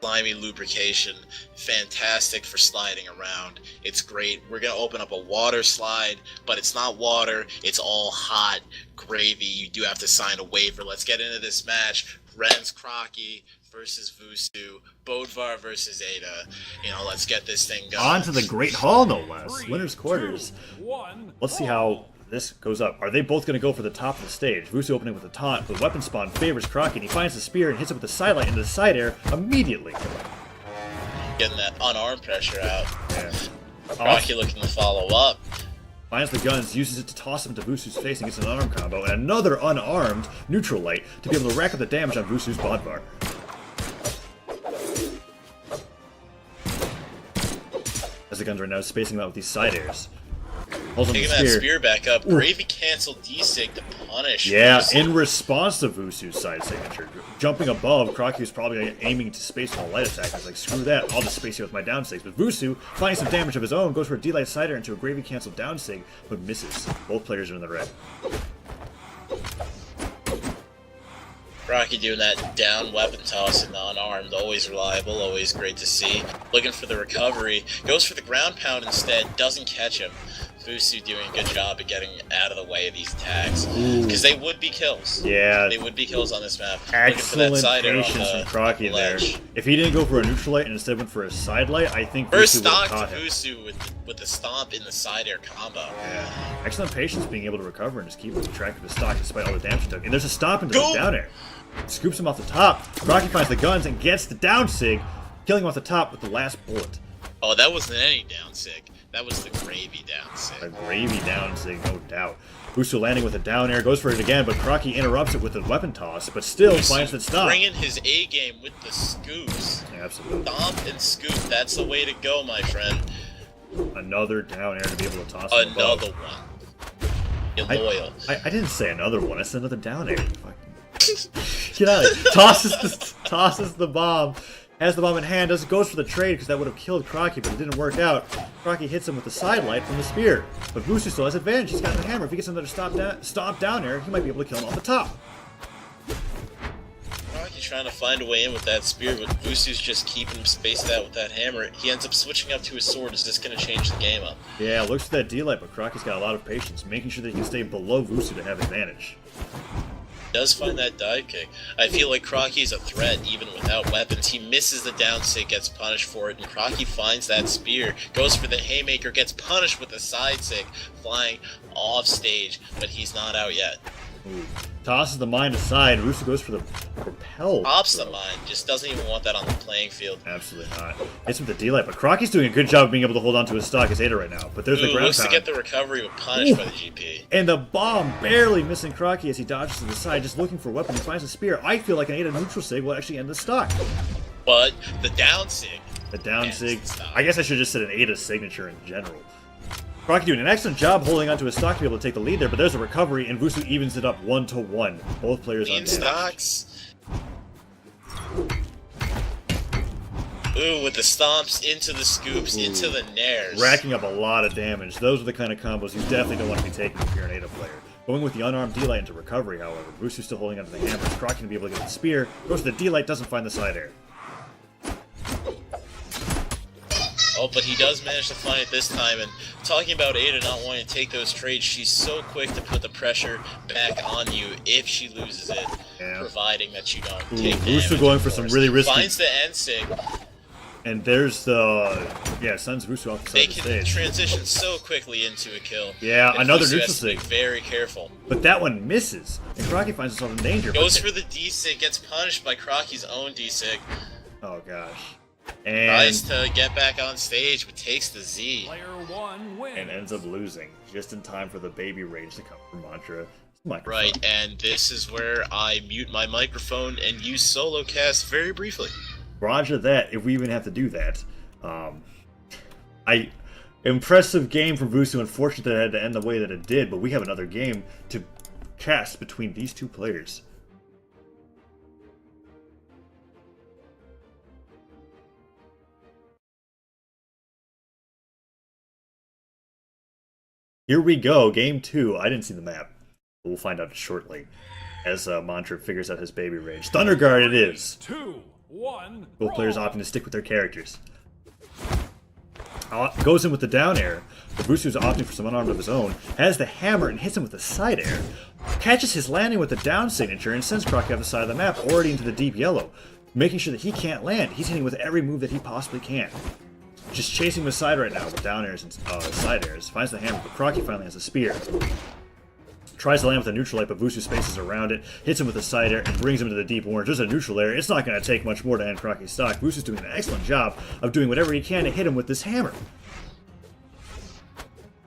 slimy lubrication, fantastic for sliding around. It's great. We're gonna open up a water slide, but it's not water, it's all hot gravy. You do have to sign a waiver. Let's get into this match. Ren's Crockie versus VuSu, Bodvar versus Ada. You know, let's get this thing going. On to the Great Hall, no less. Winner's quarters. Let's see how this goes up. Are they both going to go for the top of the stage? VuSu opening with a taunt, but weapon spawn favors Crockie, and he finds the spear and hits it with the sidelight into the side air immediately. Getting that unarmed pressure out. Yeah. Crockie looking to follow up. Finds the guns, uses it to toss him to VuSu's face and gets an unarmed combo, and another unarmed neutral light to be able to rack up the damage on VuSu's Bodvar. As the guns are now spacing him out with these side airs. Taking that spear back up. Gravy canceled D-Sig to punish. Yeah, VuSu. in response to VuSu's side signature. Jumping above, Crockie was probably aiming to space on a light attack. He's like, screw that, I'll just space you with my down sigs. But VuSu, finding some damage of his own, goes for a D-Light sider into a Gravy canceled down sig, but misses. Both players are in the red. Crockie doing that down weapon toss and non-armed, always reliable, always great to see. Looking for the recovery, goes for the ground pound instead, doesn't catch him. VuSu doing a good job of getting out of the way of these attacks, because they would be kills. Yeah. They would be kills on this map. Excellent patience from Crockie there. If he didn't go for a neutral light and instead went for a side light, I think first VuSu would have stock caught to him. VuSu with the stomp in the side air combo. Yeah. Excellent patience being able to recover and just keep track of his stock despite all the damage he took. And there's a stomp into the down air. Scoops him off the top. Crockie finds the guns and gets the down sig, killing him off the top with the last bullet. Oh, that wasn't any down sig. That was the gravy down sig. A gravy down sig, no doubt. VuSu landing with a down air, goes for it again, but Crockie interrupts it with a weapon toss, but still finds the stop. Bringing his A game with the scoops. Yeah, absolutely. Stomp and scoop, that's the way to go, my friend. Another down air to be able to toss him Another above. one. You're loyal. I didn't say another one, I said another down air. Get out of here. Tosses the bomb. Has the bomb in hand, goes for the trade because that would have killed Crockie, but it didn't work out. Crockie hits him with the side light from the spear. But VuSu still has advantage. He's got the hammer. If he gets another stomp down there, he might be able to kill him off the top. Crockie's trying to find a way in with that spear, but VuSu's just keeping him spaced out with that hammer. He ends up switching up to his sword. Is this going to change the game up? Yeah, looks for that D-light, but Crockie's got a lot of patience, making sure that he can stay below VuSu to have advantage. Does find that dive kick. I feel like Crockie's a threat even without weapons. He misses the down sig, gets punished for it, and Crockie finds that spear, goes for the haymaker, gets punished with the side sig, flying off stage, but he's not out yet. Ooh. Tosses the mine aside. VuSu goes for the propel. Pops the mine, just doesn't even want that on the playing field. Absolutely not. Hits with the D-light, but Crockie's doing a good job of being able to hold on to his stock as Ada right now. But there's the ground looks pound. to get the recovery, but punished by the GP. And the bomb barely missing Crockie as he dodges to the side, just looking for a weapon. He finds a spear. I feel like an Ada neutral sig will actually end the stock. But the down sig. The down sig. I guess I should have just said an Ada signature in general. Crockie doing an excellent job holding onto his stock to be able to take the lead there, but there's a recovery, and VuSu evens it up 1-1. Both players on stocks. Ooh, with the stomps into the scoops, into the nairs. Racking up a lot of damage. Those are the kind of combos you definitely don't want to be taking if you're an Ada player. Going with the unarmed D-light into recovery, however. VuSu's still holding onto the hammer. Crockie to be able to get the spear. Goes for the D-light, doesn't find the side air. Oh, but he does manage to find it this time, and talking about Ada not wanting to take those trades, she's so quick to put the pressure back on you if she loses it, providing that you don't take damage. VuSu going for some really risky... Finds the end sig. And there's the... Yeah, sends VuSu off the side of the stage. They can transition so quickly into a kill. Yeah, another VuSu neutral has to be sig. very careful. But that one misses, and Crockie finds himself in danger. Goes for the D-sig, gets punished by Crockie's own D-sig. Oh gosh. And tries to get back on stage, but takes the Z. And ends up losing, just in time for the baby rage to come from Mantra. Right, and this is where I mute my microphone and use solo cast very briefly. Roger that, if we even have to do that. Impressive game from VuSu. Unfortunate that it had to end the way that it did, but we have another game to cast between these two players. Here we go, game 2. I didn't see the map. But we'll find out shortly as Mantra figures out his baby rage. Thunder Guard it is. 1. Both players opting to stick with their characters. Goes in with the down air. But VuSu is opting for some unarmed of his own. Has the hammer and hits him with the side air. Catches his landing with the down signature and sends Crockie off the side of the map, already into the deep yellow. Making sure that he can't land. He's hitting with every move that he possibly can. Just chasing the side right now with down airs and side airs. Finds the hammer, but Crockie finally has a spear. Tries to land with a neutral light, but VuSu spaces around it, hits him with a side air, and brings him to the deep orange. There's a neutral air. It's not going to take much more to end Crockie's stock. VuSu's doing an excellent job of doing whatever he can to hit him with this hammer.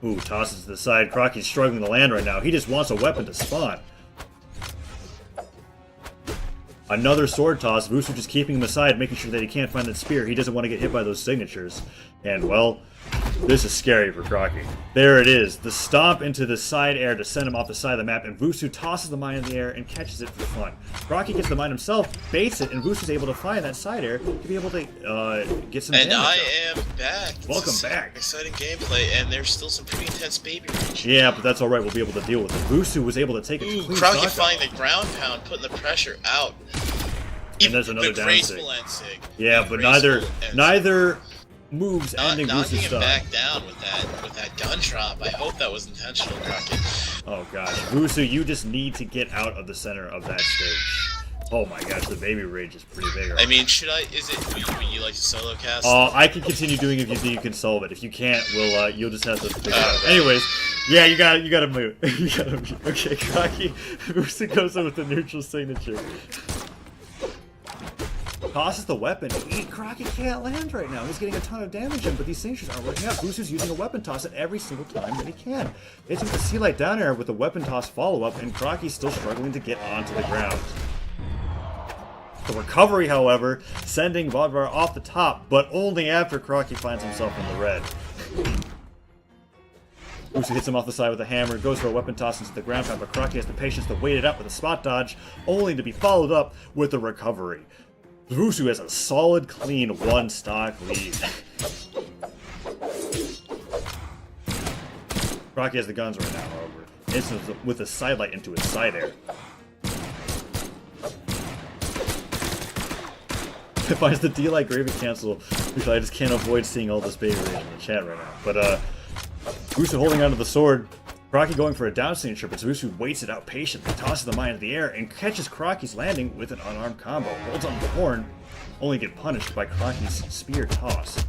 Ooh, tosses to the side. Crockie's struggling to land right now. He just wants a weapon to spawn. Another sword toss. VuSu just keeping him aside, making sure that he can't find that spear. He doesn't want to get hit by those signatures. And, well, this is scary for Crockie. There it is. The stomp into the side air to send him off the side of the map, and VuSu tosses the mine in the air and catches it for fun. Crockie gets the mine himself, baits it, and VuSu's able to find that side air to be able to get some damage. And I am back. Welcome back. Exciting gameplay, and there's still some pretty intense baby rage. Yeah, but that's alright. We'll be able to deal with it. VuSu was able to take it to clean Crockie stock finding the ground pound, putting the pressure out. And there's another down graceful sig. end sig. Yeah, but neither moves ending knocking VuSu's him stock. back down with that gun drop. I hope that was intentional, Crockie. Oh gosh, VuSu, you just need to get out of the center of that stage. Oh my gosh, the baby rage is pretty big. I mean, would you like to solo cast? I can continue doing it if you think you can solve it. If you can't, you'll just have to figure it out. Anyways, yeah, you gotta move. You gotta move. Okay, Crockie, VuSu goes in with the neutral signature. Tosses the weapon. Crockie can't land right now. He's getting a ton of damage in, but these signatures aren't working out. VuSu's using a weapon toss at every single time that he can. Hits him with the sea light down air with a weapon toss follow-up, and Crockie's still struggling to get onto the ground. The recovery, however, sending Bodvar off the top, but only after Crockie finds himself in the red. VuSu hits him off the side with a hammer, goes for a weapon toss into the ground pound, but Crockie has the patience to wait it out with a spot dodge, only to be followed up with a recovery. VuSu has a solid, clean, one-stock lead. Crockie has the guns right now, however. Hits him with a sidelight into his side air. Finds the D-Light Gravy Cancel, which I just can't avoid seeing all this baby rage in the chat right now. But, VuSu holding onto the sword. Crockie going for a down signature, but VuSu waits it out patiently, tosses the mine into the air, and catches Crockie's landing with an unarmed combo. Holds on to the horn, only get punished by Crockie's spear toss.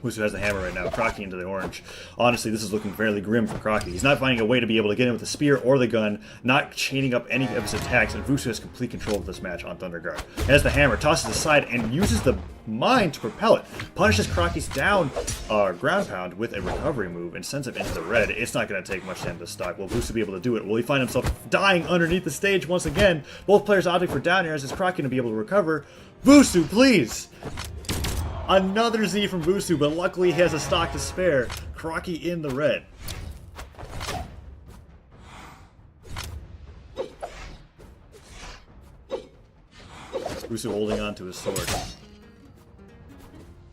VuSu has the hammer right now, Crockie into the orange. Honestly, this is looking fairly grim for Crockie. He's not finding a way to be able to get in with the spear or the gun, not chaining up any of his attacks, and VuSu has complete control of this match on Thunderguard. Has the hammer, tosses it aside, and uses the mine to propel it. Punishes Crockie's down ground pound with a recovery move and sends him into the red. It's not going to take much time to stock. Will VuSu be able to do it? Will he find himself dying underneath the stage once again? Both players opting for down airs. Is Crockie going to be able to recover? VuSu, please! Another Z from VuSu, but luckily he has a stock to spare. Crockie in the red. VuSu holding on to his sword.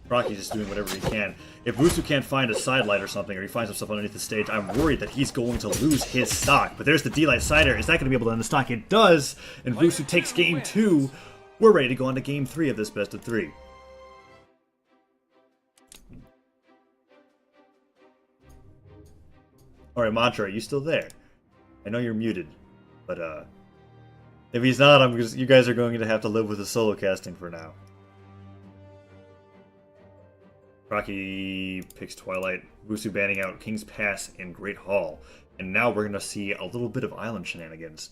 Crockie's just doing whatever he can. If VuSu can't find a sidelight or something, or he finds himself underneath the stage, I'm worried that he's going to lose his stock. But there's the D-Light side air. Is that going to be able to end the stock? It does, and VuSu takes game 2. We're ready to go on to game 3 of this best of 3. Alright, Mantra, are you still there? I know you're muted, but if he's not, you guys are going to have to live with the solo casting for now. Crockie picks Twilight, VuSu banning out King's Pass and Great Hall, and now we're going to see a little bit of island shenanigans.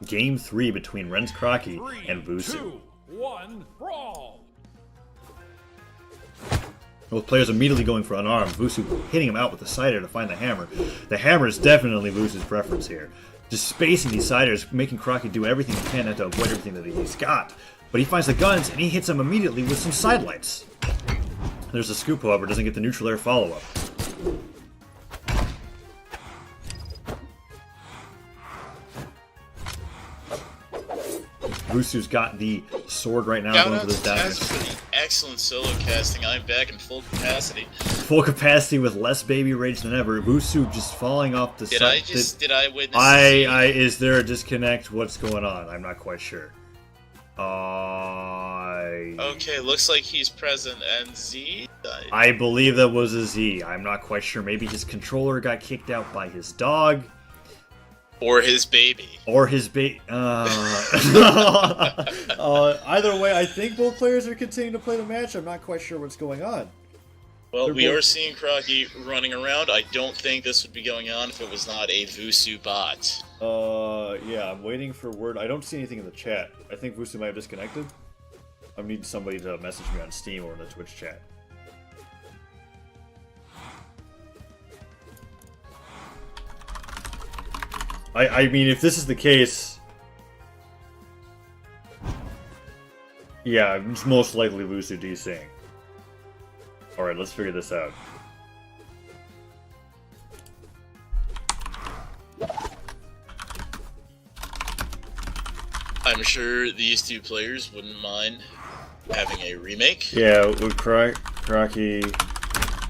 Game 3 between Ren's Crockie and VuSu. 2, 1, brawl! Both players immediately going for unarmed. VuSu hitting him out with the side air to find the hammer. The hammer is definitely VuSu's preference here. Just spacing these side airs, making Crockie do everything he can to avoid everything that he's got. But he finds the guns and he hits him immediately with some sidelights. There's a scoop, however, doesn't get the neutral air follow-up. VuSu's got the sword right now Shout going out for to this down. Taz for the excellent solo casting. I'm back in full capacity. Full capacity with less baby rage than ever. VuSu just falling off the side. Did I witness? Is there a disconnect? What's going on? I'm not quite sure. Okay, looks like he's present. And Z? I believe that was a Z. I'm not quite sure. Maybe his controller got kicked out by his dog. Or his baby. Or his either way, I think both players are continuing to play the match. I'm not quite sure what's going on. Well, we are seeing Crockie running around. I don't think this would be going on if it was not a VuSu bot. Yeah, I'm waiting for word. I don't see anything in the chat. I think VuSu might have disconnected. I need somebody to message me on Steam or in the Twitch chat. I mean, if this is the case... Yeah, it's most likely VuSu DCing. Alright, let's figure this out. I'm sure these two players wouldn't mind having a remake. Yeah, with Crockie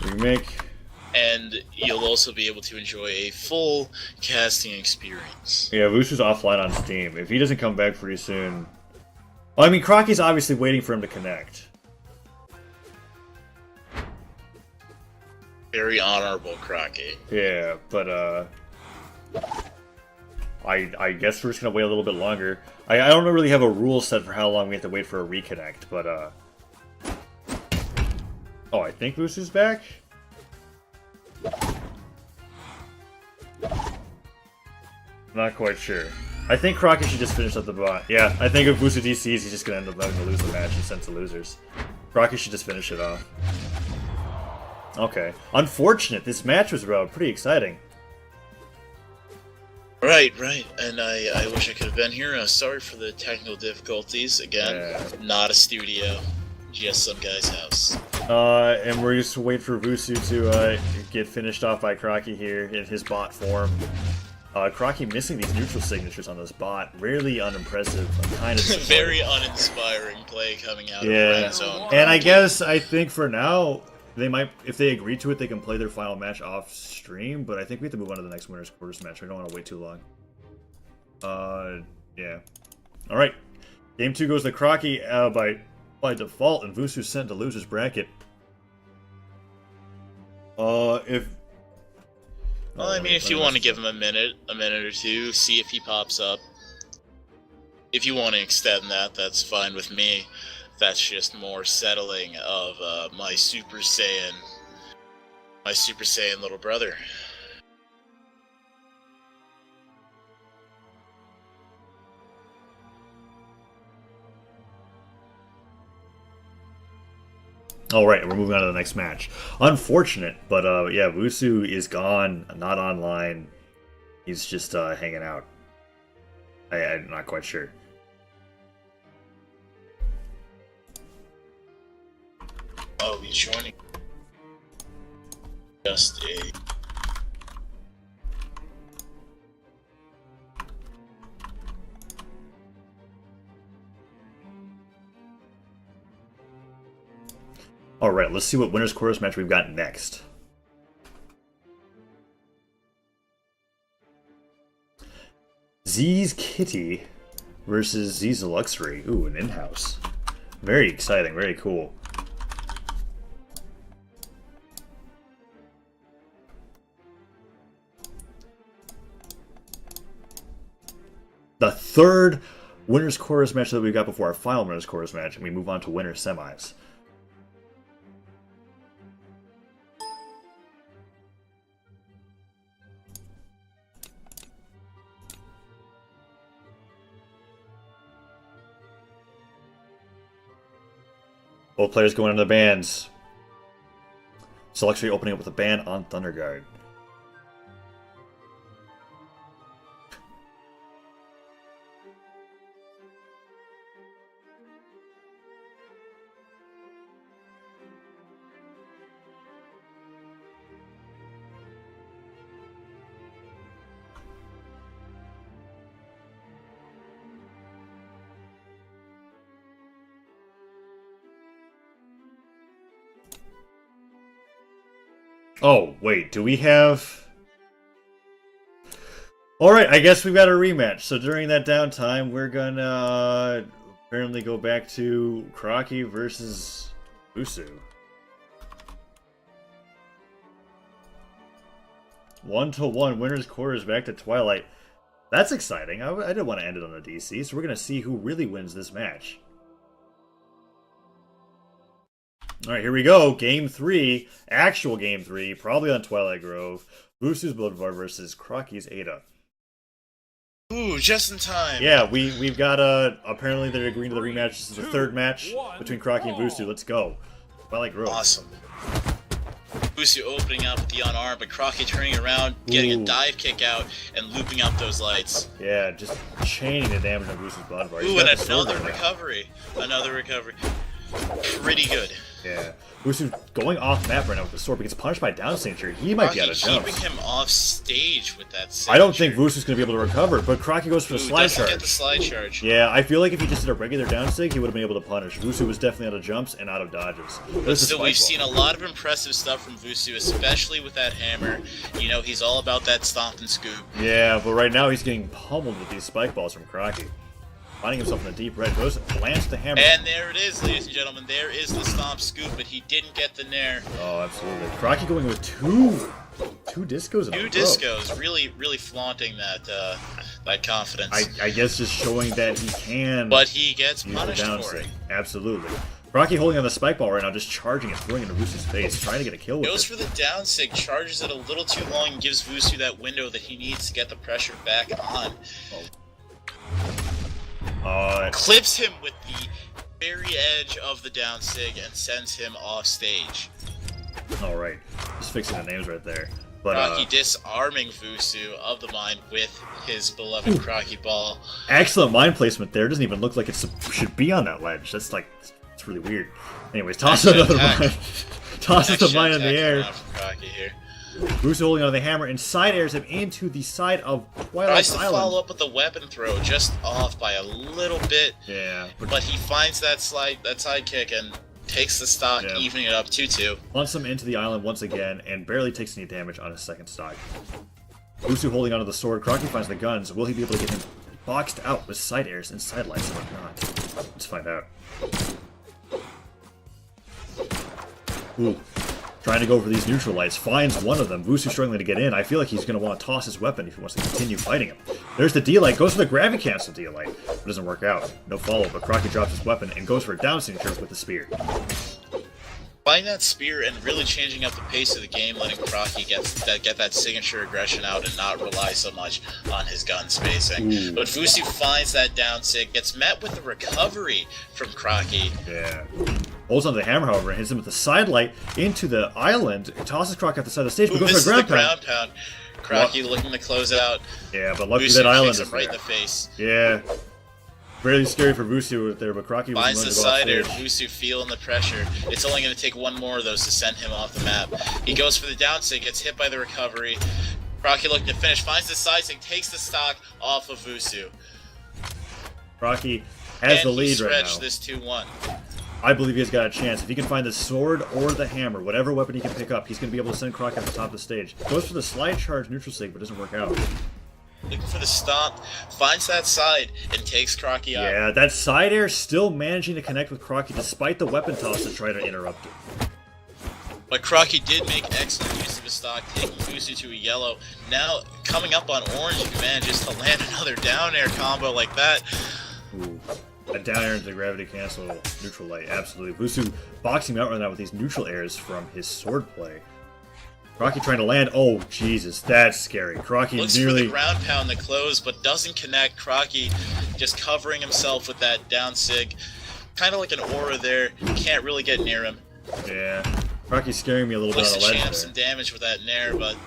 remake. And you'll also be able to enjoy a full casting experience. Yeah, VuSu's offline on Steam. If he doesn't come back pretty soon... Well, I mean, Crockie's obviously waiting for him to connect. Very honorable, Crockie. Yeah, but, I guess we're just gonna wait a little bit longer. I don't really have a rule set for how long we have to wait for a reconnect, but, Oh, I think VuSu's back? Not quite sure. I think Crockie should just finish up the bot. Yeah, I think if VuSu DCs, he's just gonna end up having to lose the match and send to losers. Crockie should just finish it off. Okay. Unfortunate. This match was pretty exciting. Right. And I wish I could have been here. Sorry for the technical difficulties. Again, not a studio, just some guy's house. And we're just waiting for VuSu to get finished off by Crockie here in his bot form. Crockie missing these neutral signatures on this bot. Really unimpressive. I'm kind of very uninspiring play coming out of the red zone. And I think for now, they might, if they agree to it, they can play their final match off stream, but I think we have to move on to the next winners quarters match. I don't want to wait too long. Yeah. Alright. Game 2 goes to Crockie by default, and VuSu sent to losers bracket. Well, I mean, if you want to give him a minute or two, see if he pops up. If you want to extend that, that's fine with me. That's just more settling of my Super Saiyan little brother. Alright, we're moving on to the next match. Unfortunate, but yeah, VuSu is gone, not online. He's just hanging out. I'm not quite sure. Oh, he's joining. Just a... Alright, let's see what winners quarters match we've got next. Z's Kitty versus Z's Luxury. Ooh, an in-house. Very exciting, very cool. The third winners quarters match that we got before our final winners quarters match, and we move on to winners semis. Both players going into the bands. So Luxury opening up with a ban on Thunderguard. Oh, wait, do we have... Alright, I guess we've got a rematch. So during that downtime, we're gonna apparently go back to Crockie versus VuSu. 1-1, winner's quarters back to Twilight. That's exciting. I didn't want to end it on a DC, so we're gonna see who really wins this match. Alright, here we go. Game 3. Actual Game 3. Probably on Twilight Grove. VuSu's Bodvar versus Crockie's Ada. Ooh, just in time. Yeah, we've got apparently they're agreeing to the rematch. This is the third match between Crockie and VuSu. Let's go. Twilight Grove. Awesome. VuSu opening up with the unarmed, but Crockie turning around, getting a dive kick out, and looping up those lights. Yeah, just chaining the damage on VuSu's Bodvar. Ooh, and another recovery. Another recovery. Pretty good. Yeah. VuSu going off map right now with the sword, but gets punished by down signature. He might be out of jumps. Keeping him off stage with that signature. I don't think VuSu's going to be able to recover, but Crockie goes for the slide charge. Get the slide charge. Yeah, I feel like if he just did a regular down sig, he would have been able to punish. VuSu was definitely out of jumps and out of dodges. But still, we've seen a lot of impressive stuff from VuSu, especially with that hammer. You know, he's all about that stomp and scoop. Yeah, but right now he's getting pummeled with these spike balls from Crockie. Finding himself in the deep red, goes lands the hammer. And there it is, ladies and gentlemen. There is the stomp scoop, but he didn't get the nair. Oh, absolutely. Crockie going with two discos in a row. Two discos, really flaunting that that confidence. I guess just showing that he can. But he gets punished for it. Absolutely. Crockie holding on the spike ball right now, just charging it, throwing it into VuSu's face, trying to get a kill with it. Goes for the down sig, charges it a little too long, and gives VuSu that window that he needs to get the pressure back on. Clips him with the very edge of the down sig and sends him off stage. Alright, just fixing the names right there. But Crockie disarming VuSu of the mine with his beloved Crockie ball. Excellent mine placement there. It doesn't even look like it should be on that ledge. That's like, it's really weird. Anyways, tosses another mine. Tosses the mine in the air. VuSu holding on the hammer and side airs him into the side of Twilight Tries to Island. follow up with the weapon throw, just off by a little bit. Yeah. But he finds that side kick and takes the stock, evening it up 2-2. Punts him into the island once again and barely takes any damage on his second stock. VuSu holding onto the sword. Crockie finds the guns. Will he be able to get him boxed out with side airs and side lights or not? Let's find out. Ooh. Trying to go for these neutral lights, finds one of them. VuSu struggling to get in. I feel like he's going to want to toss his weapon if he wants to continue fighting him. There's the D-light, goes for the gravity cancel D-light. It doesn't work out. No follow, but Crockie drops his weapon and goes for a down signature with the spear. Finding that spear and really changing up the pace of the game, letting Crockie get that signature aggression out and not rely so much on his gun spacing. Ooh. But VuSu finds that down sig, gets met with the recovery from Crockie. Yeah. Holds onto the hammer, however, and hits him with the side light into the island. Tosses Crockie off the side of the stage, but goes for a ground pound. Crockie looking to close out. Yeah, but luckily VuSu that island is him right in the face. Yeah. Really scary for VuSu there, but Crockie was finds the side air. stage. VuSu feeling the pressure. It's only going to take one more of those to send him off the map. He goes for the down sig, gets hit by the recovery. Crockie looking to finish, finds the side sig, takes the stock off of VuSu. Crockie has the lead right now. Stretch this 2-1. I believe he's got a chance. If he can find the sword or the hammer, whatever weapon he can pick up, he's going to be able to send Crockie off the top of the stage. Goes for the slide charge neutral sig, but doesn't work out. Looking for the stomp, finds that side, and takes Crockie out. Yeah, that side air still managing to connect with Crockie despite the weapon toss to try to interrupt it. But Crockie did make excellent use of his stock, taking VuSu to a yellow. Now, coming up on orange, he manages to land another down air combo like that. Ooh. A down air into the gravity cancel neutral light, absolutely. VuSu boxing him out right now with these neutral airs from his sword play. Crockie trying to land. Oh, Jesus, that's scary. Crockie looks nearly... for the ground pound that close, but doesn't connect. Crockie just covering himself with that down sig. Kind of like an aura there. You can't really get near him. Yeah. Crockie's scaring me a little bit on the Looks to ledge champ there. some damage with that nair, but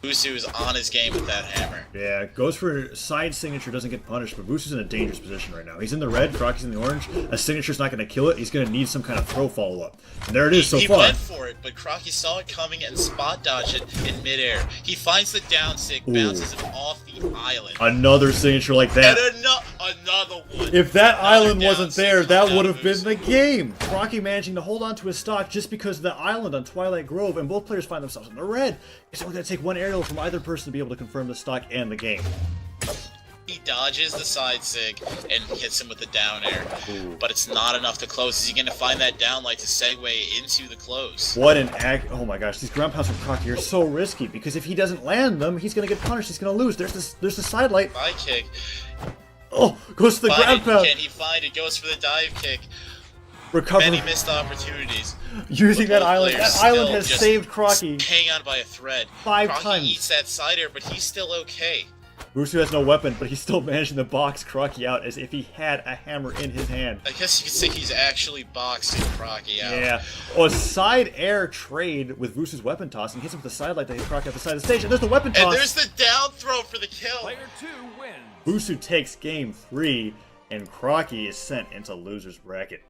VuSu is on his game with that hammer. Yeah, goes for side signature, doesn't get punished, but VuSu's in a dangerous position right now. He's in the red, Crockie's in the orange. A signature's not going to kill it. He's going to need some kind of throw follow-up. And there it is so far. He went for it, but Crockie saw it coming and spot dodged it in midair. He finds the down sig, bounces him off the island. Another signature like that. And Another one. If that Another island down wasn't six there, on that down would have been VuSu. the game. Crockie managing to hold on to his stock just because of the island on Twilight Grove, and both players find themselves in the red. It's only going to take one aerial from either person to be able to confirm the stock and the game. He dodges the side sig and hits him with the down air, but it's not enough to close. Is he going to find that down light to segue into the close? What an act! Oh my gosh, these ground pounds from Crockie are so risky because if he doesn't land them, he's going to get punished. He's going to lose. There's the side light. Side kick. Oh, goes to the ground pound. Can he find it? Goes for the dive kick. Recover. Many missed opportunities. Using that Both island. players That island still has just saved Crockie. Hang on by a thread. 5 Crockie times. eats that side air, but he's still okay. VuSu has no weapon, but he's still managing to box Crockie out as if he had a hammer in his hand. I guess you could say he's actually boxing Crockie out. Yeah. Oh, a side air trade with VuSu's weapon toss and hits him with the side light that hits Crockie off the side of the stage. And there's the weapon toss. And there's the down throw for the kill. Player 2 wins. VuSu takes game 3, and Crockie is sent into loser's bracket.